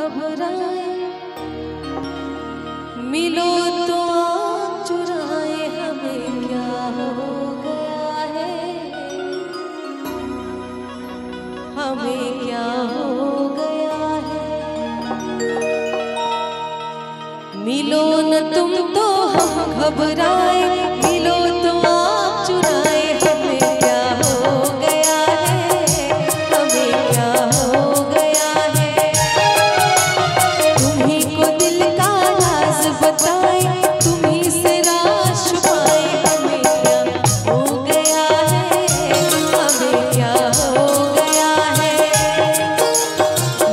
घबराए, मिलो तो आँख चुराए, हमें क्या हो गया है, हमें क्या हो गया है। मिलो न तुम तो हम घबराए, मिलो तो आँख चुराए, हमें क्या हो गया है, हमें क्या हो गया है। तुम्ही को दिल का राज बताए, तुम्ही से राज छुपाए, हमें क्या हो गया है, हमें क्या हो गया है।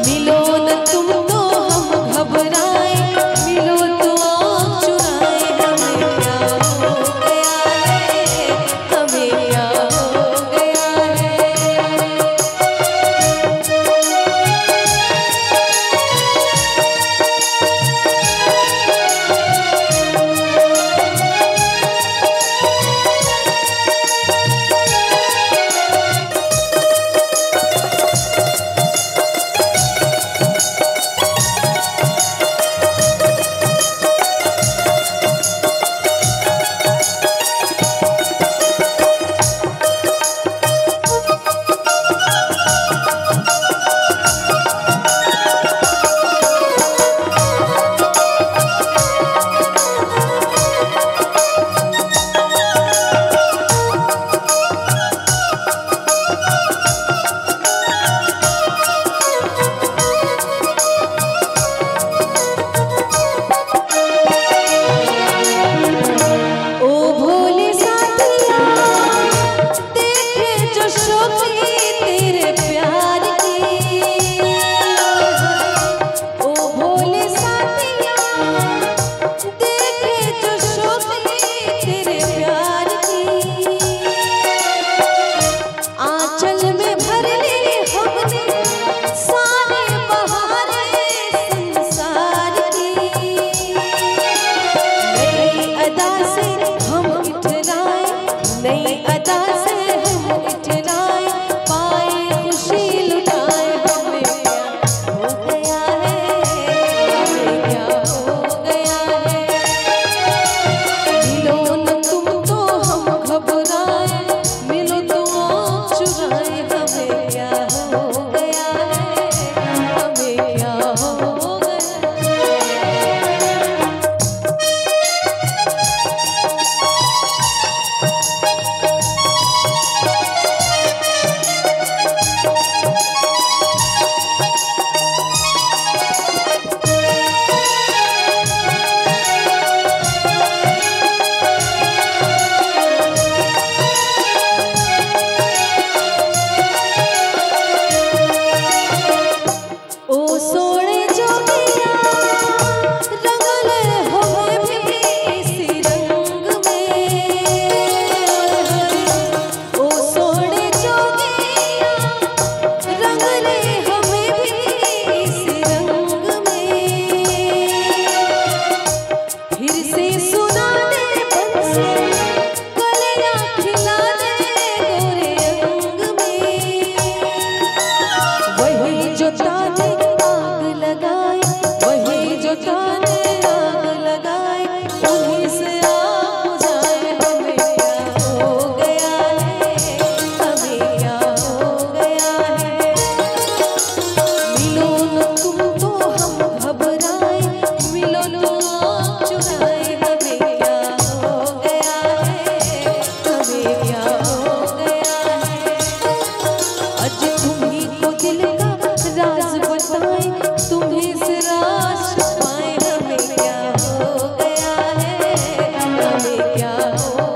मिलो न तुम तो हम घबराए, मिलो तो आँख चुराए, हमें क्या हो गया है, हमें क्या हो गया है। क्या हो